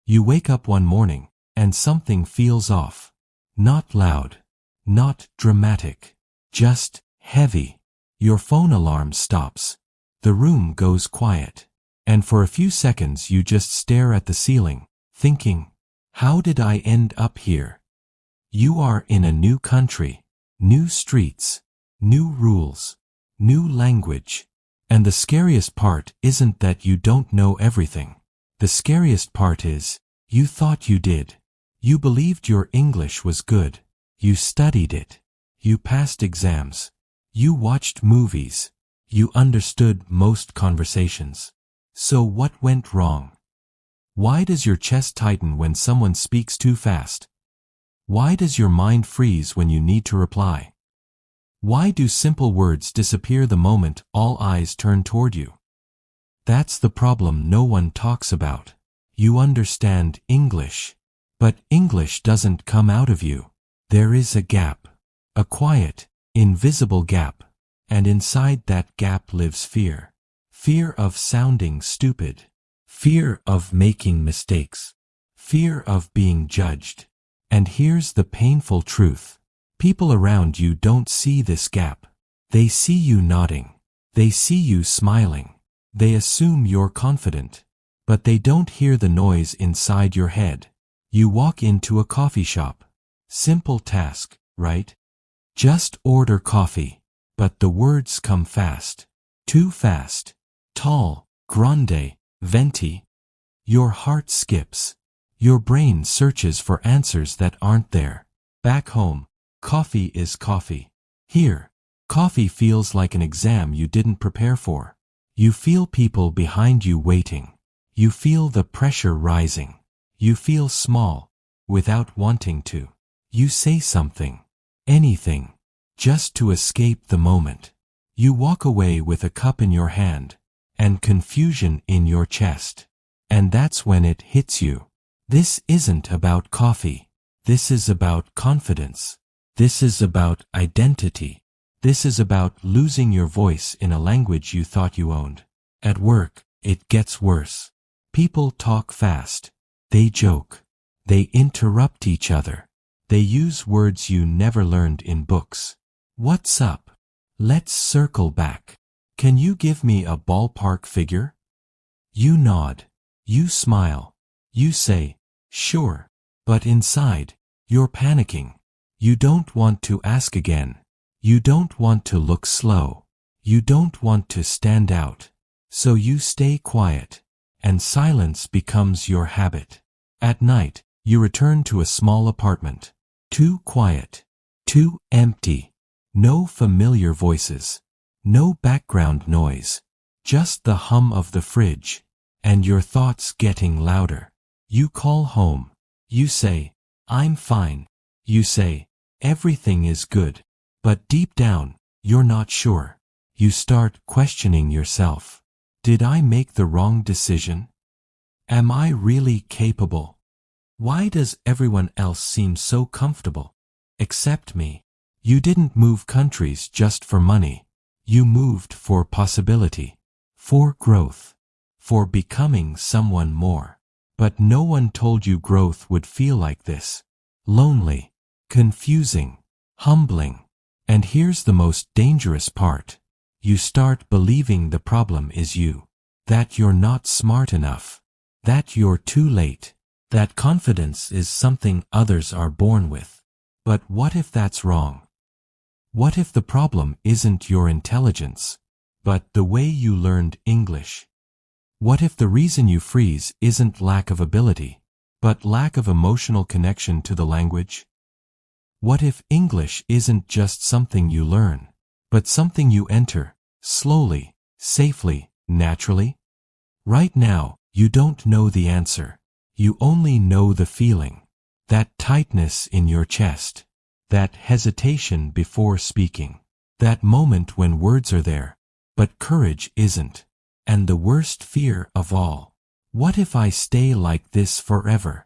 You wake up one morning, and something feels off. Not loud, not dramatic, just heavy. Your phone alarm stops. The room goes quiet. And for a few seconds you just stare at the ceiling, thinking, how did I end up here? You are in a new country, new streets, new rules, new language. And the scariest part isn't that you don't know everything. The scariest part is, you thought you did. You believed your English was good. You studied it. You passed exams. You watched movies. You understood most conversations. So what went wrong? Why does your chest tighten when someone speaks too fast? Why does your mind freeze when you need to reply? Why do simple words disappear the moment all eyes turn toward you? That's the problem no one talks about. You understand English, but English doesn't come out of you. There is a gap, a quiet, invisible gap, and inside that gap lives fear. Fear of sounding stupid, fear of making mistakes, fear of being judged. And here's the painful truth. People around you don't see this gap. They see you nodding. They see you smiling. They assume you're confident. But they don't hear the noise inside your head. You walk into a coffee shop. Simple task, right? Just order coffee. But the words come fast. Too fast. Tall, grande, venti. Your heart skips. Your brain searches for answers that aren't there. Back home, coffee is coffee. Here, coffee feels like an exam you didn't prepare for. You feel people behind you waiting. You feel the pressure rising. You feel small, without wanting to. You say something, anything, just to escape the moment. You walk away with a cup in your hand, and confusion in your chest. And that's when it hits you. This isn't about coffee. This is about confidence. This is about identity. This is about losing your voice in a language you thought you owned. At work, it gets worse. People talk fast. They joke. They interrupt each other. They use words you never learned in books. What's up? Let's circle back. Can you give me a ballpark figure? You nod. You smile. You say, sure. But inside, you're panicking. You don't want to ask again. You don't want to look slow. You don't want to stand out. So you stay quiet. And silence becomes your habit. At night, you return to a small apartment. Too quiet. Too empty. No familiar voices. No background noise. Just the hum of the fridge. And your thoughts getting louder. You call home. You say, I'm fine. You say, everything is good. But deep down, you're not sure. You start questioning yourself. Did I make the wrong decision? Am I really capable? Why does everyone else seem so comfortable? Except me. You didn't move countries just for money. You moved for possibility. For growth. For becoming someone more. But no one told you growth would feel like this. Lonely. Confusing. Humbling. And here's the most dangerous part. You start believing the problem is you. That you're not smart enough. That you're too late. That confidence is something others are born with. But what if that's wrong? What if the problem isn't your intelligence, but the way you learned English? What if the reason you freeze isn't lack of ability, but lack of emotional connection to the language? What if English isn't just something you learn, but something you enter, slowly, safely, naturally? Right now, you don't know the answer. You only know the feeling. That tightness in your chest. That hesitation before speaking. That moment when words are there, but courage isn't. And the worst fear of all. What if I stay like this forever?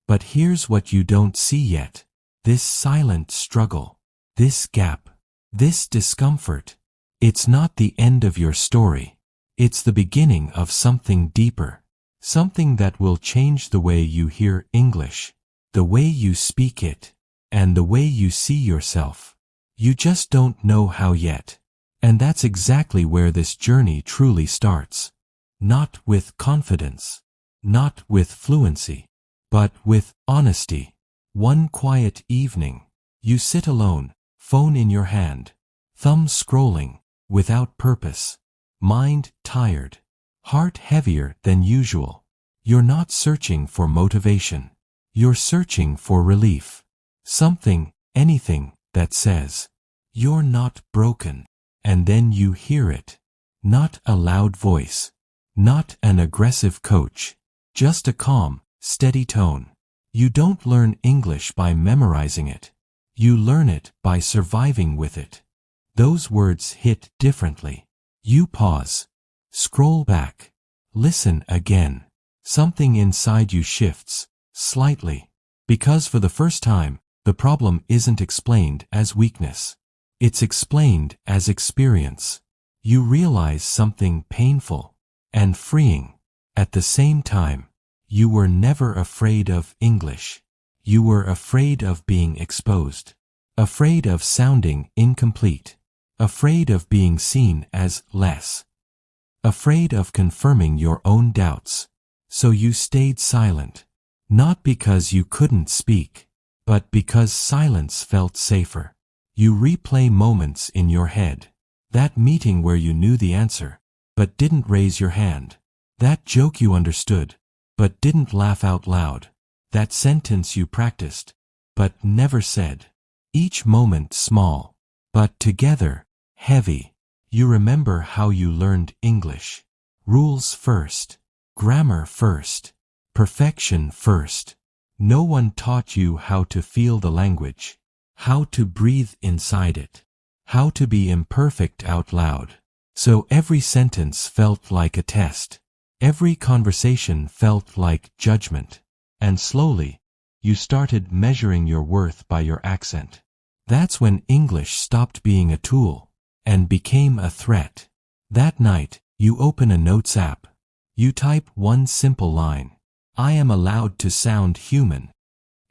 But here's what you don't see yet. This silent struggle. This gap. This discomfort. It's not the end of your story. It's the beginning of something deeper. Something that will change the way you hear English, the way you speak it, and the way you see yourself. You just don't know how yet. And that's exactly where this journey truly starts. Not with confidence, not with fluency, but with honesty. One quiet evening, you sit alone, phone in your hand, thumb scrolling, without purpose, mind tired, heart heavier than usual. You're not searching for motivation. You're searching for relief. Something, anything, that says, "You're not broken." And then you hear it. Not a loud voice. Not an aggressive coach. Just a calm, steady tone. You don't learn English by memorizing it. You learn it by surviving with it. Those words hit differently. You pause. Scroll back. Listen again. Something inside you shifts, slightly. Because for the first time, the problem isn't explained as weakness. It's explained as experience. You realize something painful and freeing. At the same time, you were never afraid of English. You were afraid of being exposed. Afraid of sounding incomplete. Afraid of being seen as less. Afraid of confirming your own doubts. So you stayed silent. Not because you couldn't speak, but because silence felt safer. You replay moments in your head. That meeting where you knew the answer, but didn't raise your hand. That joke you understood, but didn't laugh out loud. That sentence you practiced, but never said. Each moment small, but together, heavy. You remember how you learned English. Rules first. Grammar first. Perfection first. No one taught you how to feel the language. How to breathe inside it. How to be imperfect out loud. So every sentence felt like a test. Every conversation felt like judgment. And slowly, you started measuring your worth by your accent. That's when English stopped being a tool and became a threat. That night, you open a notes app. You type one simple line. I am allowed to sound human.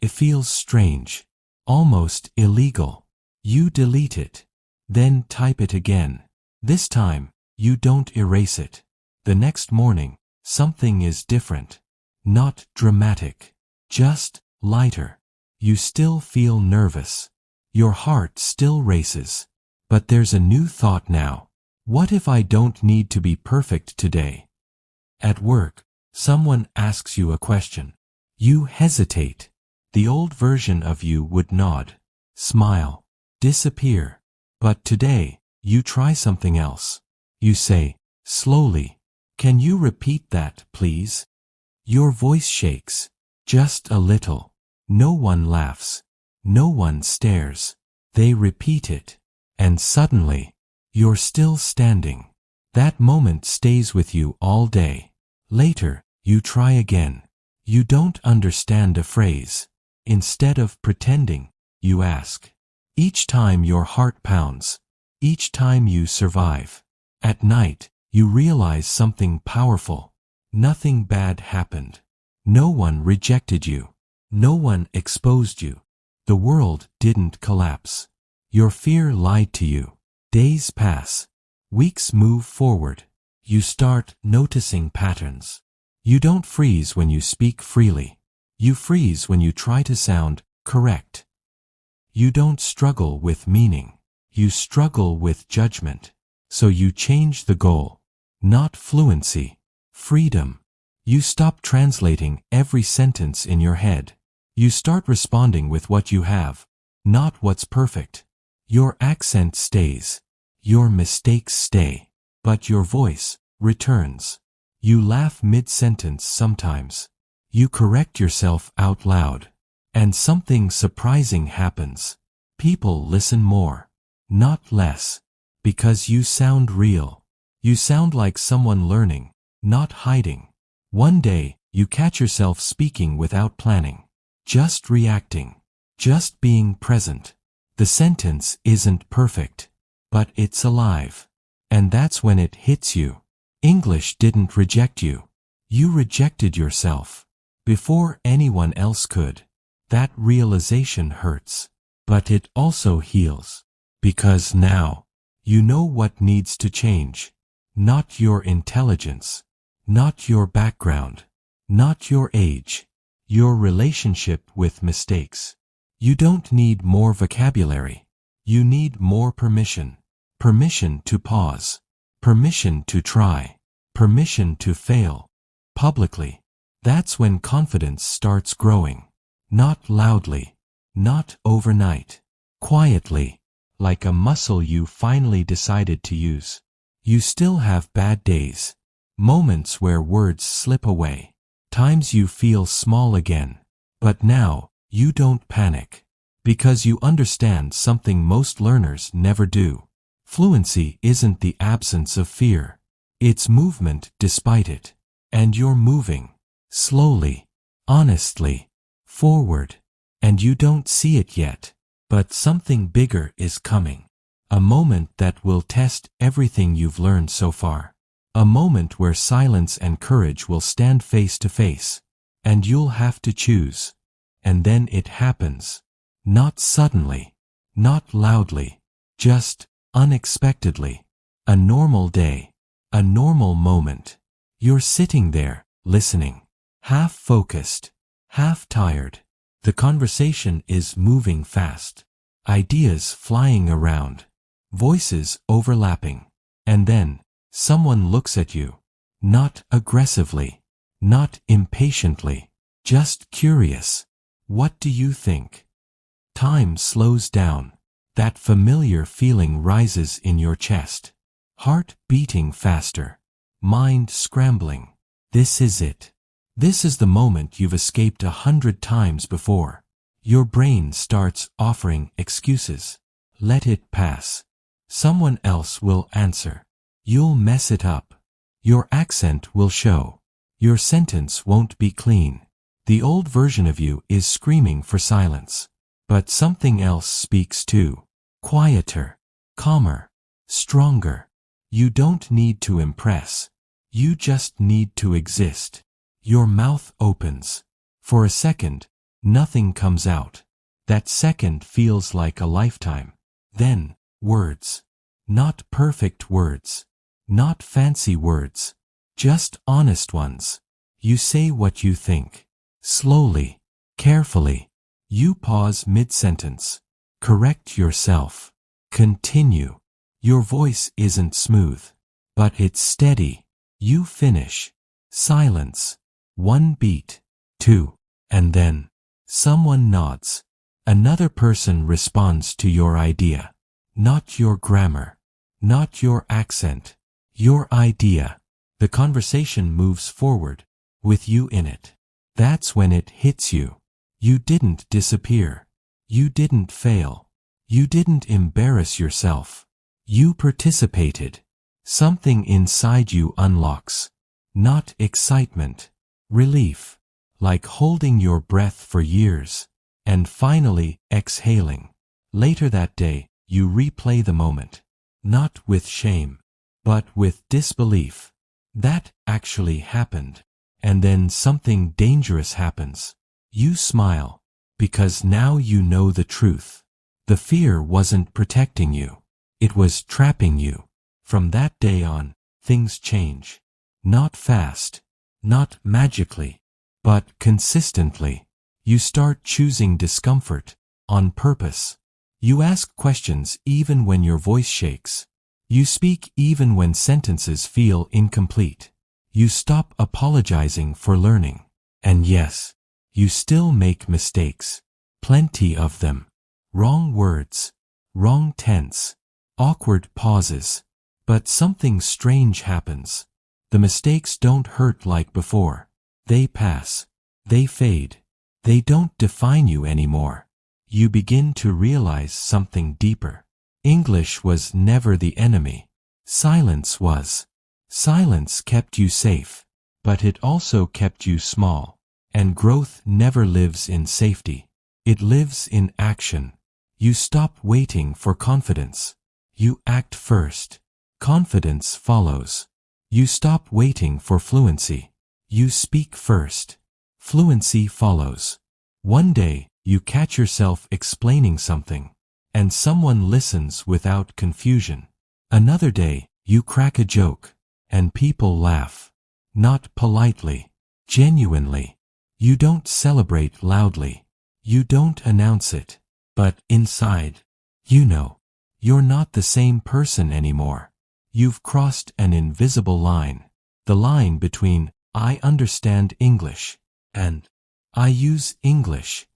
It feels strange. Almost illegal. You delete it. Then type it again. This time, you don't erase it. The next morning, something is different. Not dramatic. Just lighter. You still feel nervous. Your heart still races. But there's a new thought now. What if I don't need to be perfect today? At work, someone asks you a question. You hesitate. The old version of you would nod, smile, disappear. But today, you try something else. You say, slowly, "Can you repeat that, please?" Your voice shakes, just a little. No one laughs. No one stares. They repeat it. And suddenly, you're still standing. That moment stays with you all day. Later, you try again. You don't understand a phrase. Instead of pretending, you ask. Each time your heart pounds. Each time you survive. At night, you realize something powerful. Nothing bad happened. No one rejected you. No one exposed you. The world didn't collapse. Your fear lied to you. Days pass. Weeks move forward. You start noticing patterns. You don't freeze when you speak freely. You freeze when you try to sound correct. You don't struggle with meaning. You struggle with judgment. So you change the goal. Not fluency. Freedom. You stop translating every sentence in your head. You start responding with what you have, not what's perfect. Your accent stays. Your mistakes stay. But your voice returns. You laugh mid-sentence sometimes. You correct yourself out loud. And something surprising happens. People listen more, not less. Because you sound real. You sound like someone learning, not hiding. One day, you catch yourself speaking without planning. Just reacting. Just being present. The sentence isn't perfect. But it's alive. And that's when it hits you. English didn't reject you. You rejected yourself before anyone else could. That realization hurts, but it also heals. Because now, you know what needs to change. Not your intelligence, not your background, not your age, your relationship with mistakes. You don't need more vocabulary. You need more permission. Permission to pause. Permission to try. Permission to fail. Publicly. That's when confidence starts growing. Not loudly. Not overnight. Quietly. Like a muscle you finally decided to use. You still have bad days. Moments where words slip away. Times you feel small again. But now, you don't panic. Because you understand something most learners never do. Fluency isn't the absence of fear. It's movement despite it. And you're moving. Slowly. Honestly. Forward. And you don't see it yet. But something bigger is coming. A moment that will test everything you've learned so far. A moment where silence and courage will stand face to face. And you'll have to choose. And then it happens. Not suddenly. Not loudly. Just unexpectedly. A normal day. A normal moment. You're sitting there, listening. Half focused. Half tired. The conversation is moving fast. Ideas flying around. Voices overlapping. And then, someone looks at you. Not aggressively. Not impatiently. Just curious. What do you think? Time slows down. That familiar feeling rises in your chest. Heart beating faster. Mind scrambling. This is it. This is the moment you've escaped 100 times before. Your brain starts offering excuses. Let it pass. Someone else will answer. You'll mess it up. Your accent will show. Your sentence won't be clean. The old version of you is screaming for silence. But something else speaks too. Quieter. Calmer. Stronger. You don't need to impress. You just need to exist. Your mouth opens. For a second, nothing comes out. That second feels like a lifetime. Then, words. Not perfect words. Not fancy words. Just honest ones. You say what you think. Slowly. Carefully. You pause mid-sentence. Correct yourself. Continue. Your voice isn't smooth. But it's steady. You finish. Silence. 1 beat. 2. And then, someone nods. Another person responds to your idea. Not your grammar. Not your accent. Your idea. The conversation moves forward, with you in it. That's when it hits you. You didn't disappear. You didn't fail. You didn't embarrass yourself. You participated. Something inside you unlocks. Not excitement. Relief. Like holding your breath for years. And finally exhaling. Later that day, you replay the moment. Not with shame. But with disbelief. That actually happened. And then something dangerous happens. You smile. Because now you know the truth. The fear wasn't protecting you. It was trapping you. From that day on, things change. Not fast. Not magically. But consistently. You start choosing discomfort. On purpose. You ask questions even when your voice shakes. You speak even when sentences feel incomplete. You stop apologizing for learning. And yes, you still make mistakes. Plenty of them. Wrong words. Wrong tense. Awkward pauses. But something strange happens. The mistakes don't hurt like before. They pass. They fade. They don't define you anymore. You begin to realize something deeper. English was never the enemy. Silence was. Silence kept you safe. But it also kept you small. And growth never lives in safety. It lives in action. You stop waiting for confidence. You act first. Confidence follows. You stop waiting for fluency. You speak first. Fluency follows. One day, you catch yourself explaining something, and someone listens without confusion. Another day, you crack a joke, and people laugh. Not politely, genuinely. You don't celebrate loudly. You don't announce it. But inside, you know, you're not the same person anymore. You've crossed an invisible line. The line between, I understand English, and I use English.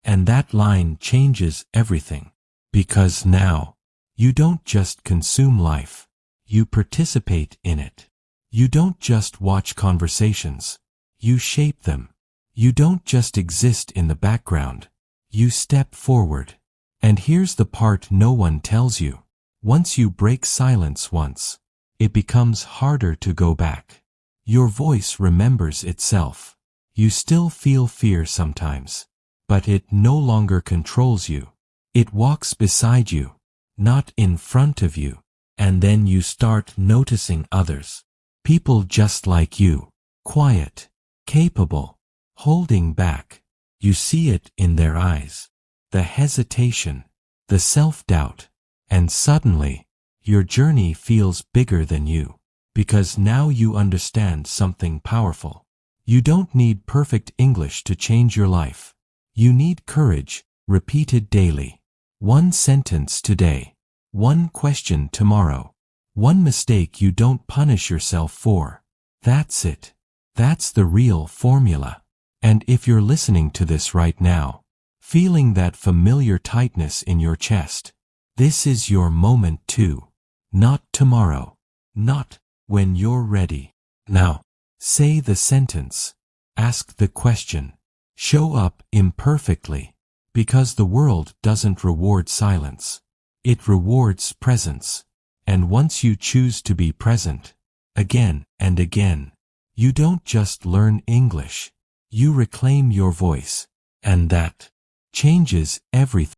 And that line changes everything. Because now, you don't just consume life. You participate in it. You don't just watch conversations. You shape them. You don't just exist in the background. You step forward. And here's the part no one tells you. Once you break silence once, it becomes harder to go back. Your voice remembers itself. You still feel fear sometimes, but it no longer controls you. It walks beside you, not in front of you. And then you start noticing others. People just like you, quiet, capable, holding back. You see it in their eyes, the hesitation, the self-doubt, and suddenly, your journey feels bigger than you, because now you understand something powerful. You don't need perfect English to change your life. You need courage, repeated daily. One sentence today, one question tomorrow, one mistake you don't punish yourself for. That's it. That's the real formula. And if you're listening to this right now, feeling that familiar tightness in your chest, this is your moment too. Not tomorrow. Not when you're ready. Now, say the sentence. Ask the question. Show up imperfectly. Because the world doesn't reward silence. It rewards presence. And once you choose to be present, again and again, you don't just learn English. You reclaim your voice. And that changes everything.